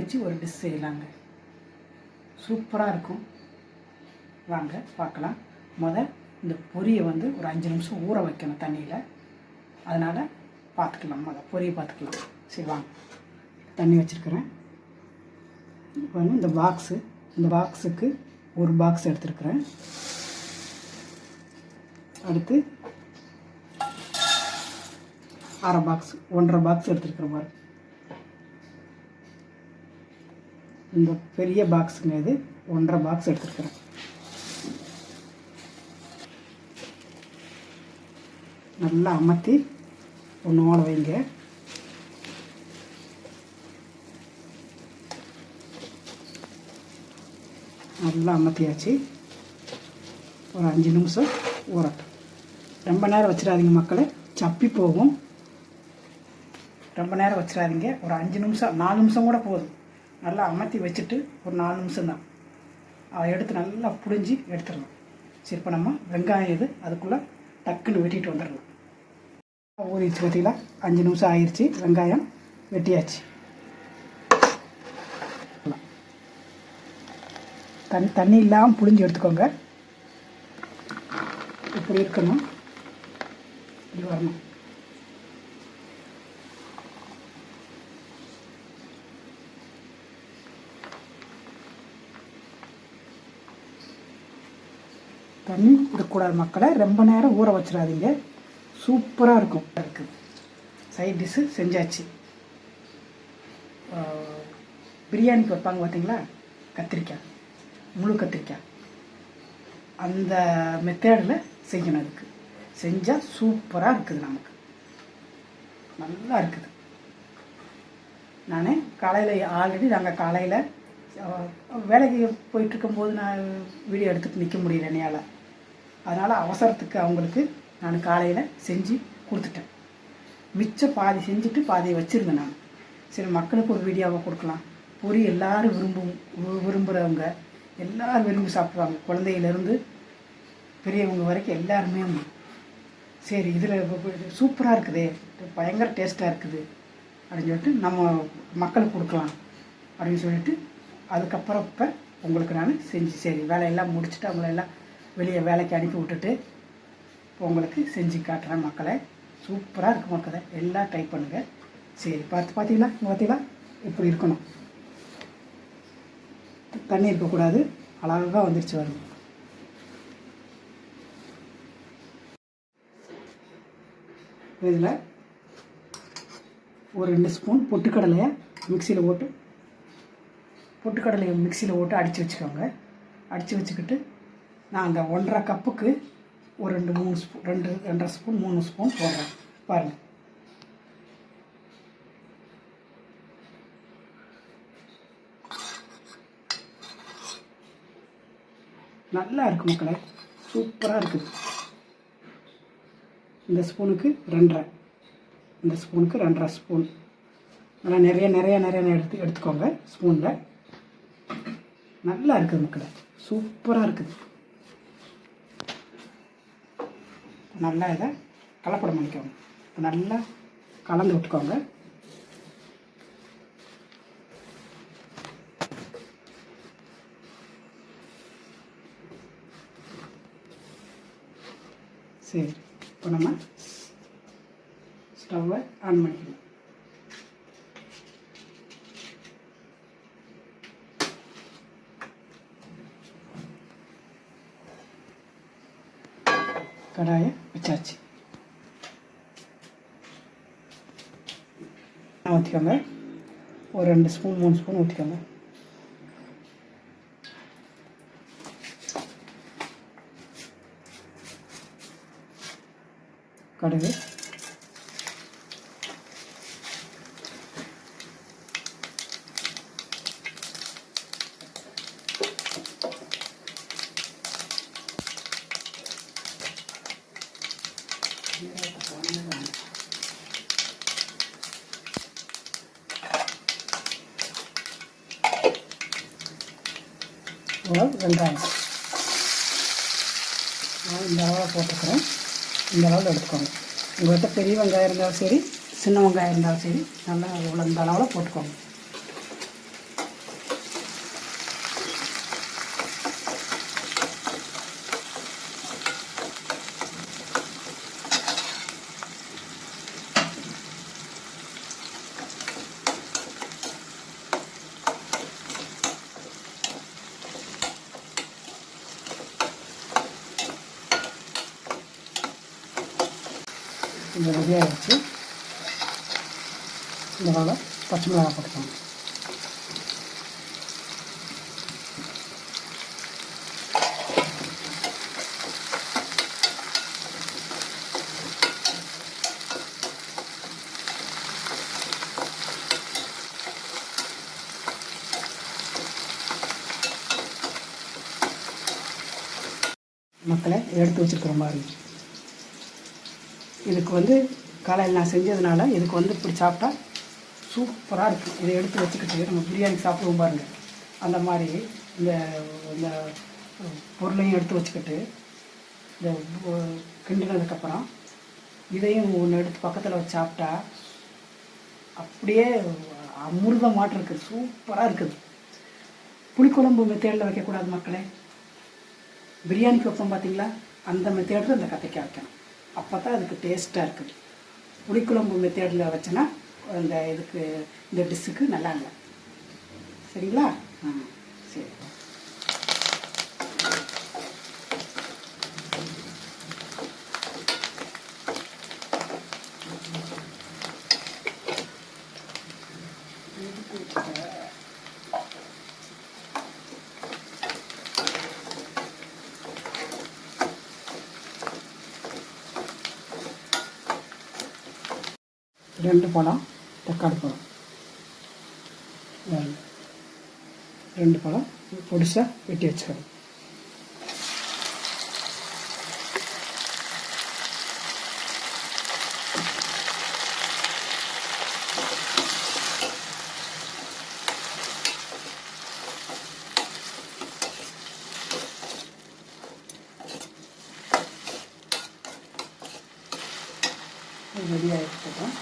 வச்சு ஒரு டிஷ் செய்யலாங்க. சூப்பராக இருக்கும். வாங்க பார்க்கலாம். இந்த பொரியை வந்து ஒரு 5 நிமிஷம் ஊற வைக்கணும் தண்ணியில். அதனால் பார்த்துக்கலாம். பொரியை பார்த்துக்கலாம். சரி வாங்க. தண்ணி வச்சுருக்கிறேன். இப்போ இந்த பாக்ஸுக்கு ஒரு பாக்ஸ் எடுத்துருக்குறேன். அடுத்து அரை பாக்ஸ் 1.5 பாக்ஸ் எடுத்துருக்குறேன் பாரு. இந்த பெரிய பாக்ஸுங்க இது 1.5 பாக்ஸ் எடுத்துருக்குறேன். நல்லா அமர்த்தி ஒன்றோட வைங்க. நல்லா அமர்த்தியாச்சு. ஒரு 5 நிமிஷம் ஊறட்டும். ரொம்ப நேரம் வச்சிடாதீங்க மக்களே, சப்பி போகும். ரொம்ப நேரம் வச்சிடாதீங்க. ஒரு 5 நிமிஷம் 4 நிமிஷம் கூட போதும். நல்லா அமர்த்தி வச்சுட்டு ஒரு 4 நிமிஷம் தான் அதை எடுத்து நல்லா புழிஞ்சி எடுத்துடலாம். சரி, இப்போ நம்ம வெங்காயம் இது அதுக்குள்ளே டக்குன்னு வெட்டிட்டு வந்துடலாம். ஊறிச்சு பார்த்தீங்களா? 5 நிமிஷம் ஆயிடுச்சு. வெங்காயம் வெட்டியாச்சு. தண்ணி இல்லாமல் புழிஞ்சு எடுத்துக்கோங்க. இப்படி இருக்கணும், இப்படி வரணும். தண்ணி இருக்கக்கூடாது மக்களை. ரொம்ப நேரம் ஊற வச்சிடாதீங்க. சூப்பராக இருக்கும். சைட் டிஷ்ஷு செஞ்சாச்சு. பிரியாணிக்கு வைப்பாங்க பார்த்தீங்களா, கத்திரிக்காய், முழு கத்திரிக்காய், அந்த மெத்தேடில் செய்யணும். அதுக்கு செஞ்சால் சூப்பராக இருக்குது. நமக்கு நல்லா இருக்குது. நான் காலையில் ஆல்ரெடி நாங்கள் காலையில் வேலைக்கு போயிட்டுருக்கும்போது நான் வீடியோ எடுத்துகிட்டு நிற்க முடியல என்னால். அதனால் அவசரத்துக்கு அவங்களுக்கு நான் காலையில் செஞ்சு கொடுத்துட்டேன். மிச்சம் பாதி செஞ்சுட்டு பாதியை வச்சுருந்தேன் நான். சரி, மக்களுக்கு ஒரு வீடியோவை கொடுக்கலாம். பொரி எல்லோரும் விரும்புகிறவங்க எல்லோரும் விரும்பி சாப்பிடுவாங்க. குழந்தையிலேருந்து பெரியவங்க வரைக்கும் எல்லாருமே. சரி, இதில் சூப்பராக இருக்குது, பயங்கர டேஸ்ட்டாக இருக்குது அப்படின்னு சொல்லிட்டு நம்ம மக்களுக்கு கொடுக்கலாம் அப்படின்னு சொல்லிட்டு அதுக்கப்புறம் இப்போ உங்களுக்கு நான் செஞ்சு சரி வேலையெல்லாம் முடிச்சுட்டு அவங்களெல்லாம் வெளியே வேலைக்கு அனுப்பி விட்டுட்டு இப்போ உங்களுக்கு செஞ்சு காட்டுறேன் மக்களை. சூப்பராக இருக்கும் மக்களை. எல்லாம் ட்ரை பண்ணுங்கள். சரி, பார்த்தீங்களா இப்படி இருக்கணும். தண்ணி இருக்கக்கூடாது. அழகாக வந்துருச்சு வரும். இதில் ஒரு 2 ஸ்பூன் பொட்டுக்கடலையை மிக்சியில் போட்டு அடித்து வச்சுக்கோங்க. அடித்து வச்சுக்கிட்டு நான் அந்த 1.5 கப்புக்கு ஒரு 2-3 ஸ்பூன் 2.5 ஸ்பூன் 3 ஸ்பூன் போடுறேன். பாருங்கள், நல்லா இருக்குது மக்களே. சூப்பராக இருக்குது. இந்த ஸ்பூனுக்கு 2.5, இந்த ஸ்பூனுக்கு 2.5 ஸ்பூன். நல்லா நிறைய எடுத்துக்கோங்க ஸ்பூனில். நல்லா இருக்குது மக்களே. சூப்பராக இருக்குது. நல்லா இதை கலப்படம் பண்ணிக்கோங்க. நல்லா கலந்து விட்டுக்கோங்க. சரி, இப்போ நம்ம ஸ்டவ்வை ஆன் பண்ணிக்கணும். கடாயை வச்சாச்சு. ஊற்றிக்கோங்க. ஒரு 2 ஸ்பூன் 3 ஸ்பூன் ஊற்றிக்கோங்க. கடுகு, வெங்காயம் நான் இந்த அளவில் போட்டுக்கிறேன். இந்த அளவில் எடுத்துக்கோங்க. உங்கள்கிட்ட பெரிய வெங்காயம் இருந்தாலும் சரி, சின்ன வெங்காயம் இருந்தாலும் சரி, நல்லா இந்த அளவில் போட்டுக்கோங்க. இந்த ரெடி ஆகிடுச்சு. இந்த வேலை பச்சை மிளகாய் போட்டுக்கோங்க. மக்களை எடுத்து வச்சுருக்கிற மாதிரி இதுக்கு காலையில் நான் செஞ்சதுனால இதுக்கு இப்படி சாப்பிட்டா சூப்பராக இருக்குது. இதை எடுத்து வச்சுக்கிட்டு நம்ம பிரியாணி சாப்பிடுவோம் பாருங்கள், அந்த மாதிரி இந்த இந்த பொருளையும் எடுத்து வச்சுக்கிட்டு இந்த கிண்டினதுக்கப்புறம் இதையும் ஒன்று எடுத்து பக்கத்தில் வச்சு சாப்பிட்டா அப்படியே அமிர்தமாட்டம் இருக்குது, சூப்பராக இருக்குது. புளிக்குழம்பு மெத்தேடில் வைக்கக்கூடாது மக்களே. பிரியாணிக்கு வைப்போம் பார்த்தீங்களா, அந்த மெத்தேடில் இந்த கத்திரிக்காய் வைக்கணும். அப்போ தான் அதுக்கு டேஸ்ட்டாக இருக்குது. புளிக்குழம்பு மெத்தேடில் வச்சோன்னா இந்த டிஷ்ஷுக்கு நல்லா இல்லை. சரிங்களா? சரி. ரெண்டு பழம் தக்காளி பழம், ரெண்டு பழம் பொடிசாக வெட்டி வச்சுக்கணும். ரெடி ஆகிடுச்சுட்டோம்.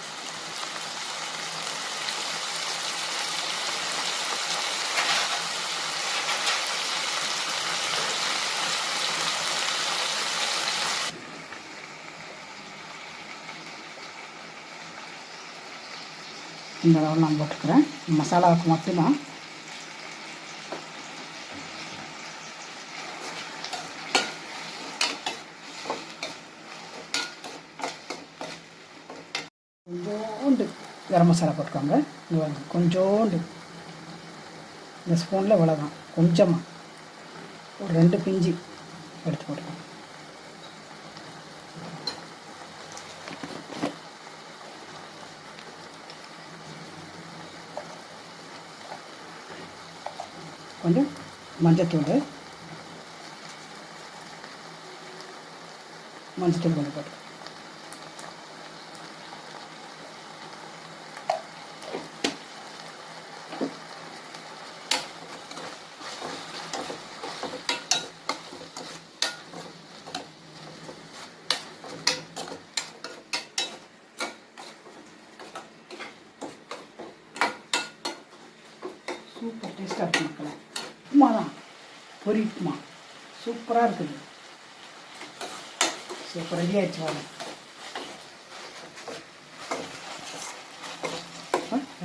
இந்த அளவு நான் போட்டுக்கிறேன். மசாலாவுக்கு மட்டும்தான். கொஞ்சோண்டு கரம் மசாலா போட்டுக்கோங்க. கொஞ்சோண்டு இந்த ஸ்பூனில் இவ்வளோதான், கொஞ்சமாக ஒரு 2 பிஞ்சு எடுத்து போட்டுக்கோங்க. கொஞ்சம் மஞ்சத்தூள் கொஞ்சம் போட்டு சூப்பர் டேஸ்ட்டாக இருக்குது மக்களே. உப்புமா தான், பொரி உப்புமா சூப்பராக இருக்குது. சூப்பர் ரெடி ஆகிடுச்சு. வாங்க,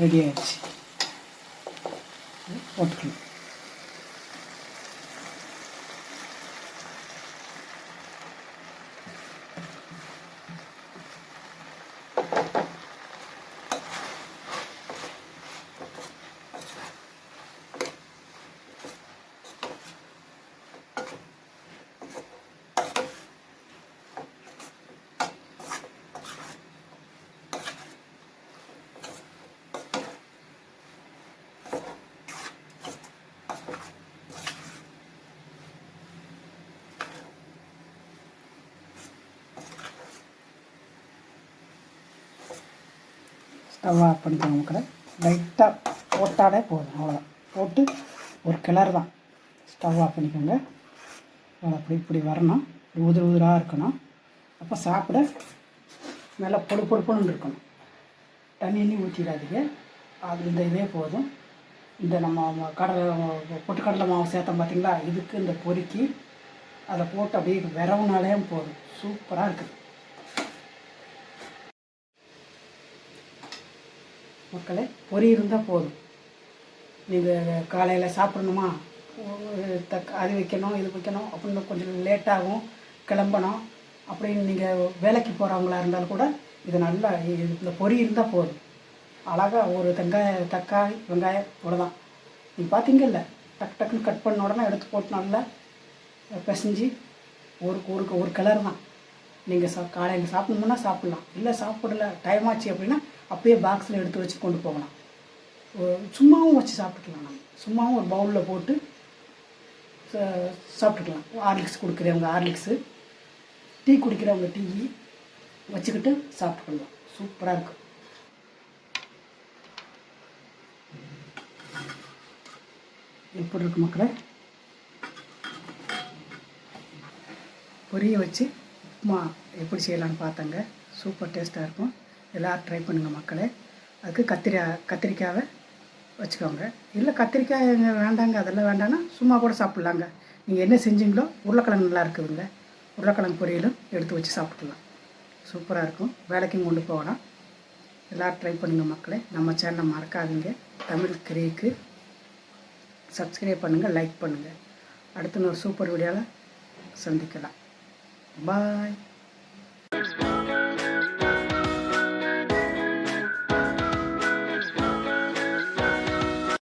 ரெடி ஆகிடுச்சு. போட்டுக்கலாம். ஸ்டவ் ஆஃப் பண்ணிக்கோங்க மக்களை. லைட்டாக போட்டாலே போதும், அவ்வளோதான். போட்டு ஒரு கிளறு தான். ஸ்டவ் ஆஃப் பண்ணிக்கோங்க. அப்படி இப்படி வரணும், உதிர் உதிராக இருக்கணும். அப்போ சாப்பிட நல்லா பொடுப்புன்னு இருக்கணும். தண்ணி ஊற்றிடாதீங்க. அது இந்த இதே போதும். இந்த நம்ம பொட்டுக்கடலை மாவு சேர்த்தோம் பார்த்தீங்களா, இதுக்கு இந்த பொறுக்கி அதை போட்டு அப்படியே விரவுனாலே போதும். சூப்பராக இருக்குது மக்களே. பொரி இருந்தால் போதும். நீங்கள் காலையில் சாப்பிட்ணுமா, அது வைக்கணும் இது வைக்கணும் அப்படின்னு கொஞ்சம் லேட்டாகும், கிளம்பணும் அப்படின்னு நீங்கள் வேலைக்கு போகிறவங்களா இருந்தாலும் கூட இது நல்லா இந்த பொரி இருந்தால் போதும். அழகாக ஒரு தக்காளி வெங்காயம் இவ்வளோதான். நீங்கள் பார்த்தீங்கல்ல, டக்கு டக்குன்னு கட் பண்ண உடனே எடுத்து போட்டு நல்லா பிசைஞ்சு ஒரு ஒரு ஒரு கலர் தான். நீங்கள் காலையில் சாப்பிடணுன்னா சாப்பிட்லாம், இல்லை சாப்பிடல டைம் ஆச்சு அப்படின்னா அப்போயே பாக்ஸில் எடுத்து வச்சு கொண்டு போகலாம். சும்மாவும் வச்சு சாப்பிட்டுக்கலாம். நம்ம சும்மாவும் ஒரு பவுலில் போட்டு சாப்பிட்டுக்கலாம். ஹார்லிக்ஸ் குடிக்கிறவங்க ஹார்லிக்ஸு, டீ குடிக்கிறவங்க டீ வச்சுக்கிட்டு சாப்பிட்டுக்கலாம். சூப்பராக இருக்கும். எப்படி இருக்கு மக்களே? பொரிய வச்சு உப்புமா எப்படி செய்யலான்னு பார்த்தாங்க. சூப்பர் டேஸ்ட்டாக இருக்கும். எல்லோரும் ட்ரை பண்ணுங்கள் மக்களே. அதுக்கு கத்திரிக்காவை வச்சுக்கோங்க. இல்லை கத்திரிக்காய் வேண்டாங்க, அதெல்லாம் வேண்டாம்னா சும்மா கூட சாப்பிட்லாங்க. நீங்கள் என்ன செஞ்சீங்களோ உருளைக்கிழங்கு நல்லா இருக்குதுங்க, உருளைக்கிழங்கு பொரியலும் எடுத்து வச்சு சாப்பிட்டுக்கலாம். சூப்பராக இருக்கும். வேலைக்கும் கொண்டு போகலாம். எல்லோரும் ட்ரை பண்ணுங்கள் மக்களே. நம்ம சேனலை மறக்காதீங்க. தமிழ் கிரேக்கு சப்ஸ்கிரைப் பண்ணுங்கள், லைக் பண்ணுங்கள். அடுத்த ஒரு சூப்பர் வீடியோவில் சந்திக்கலாம். பாய்.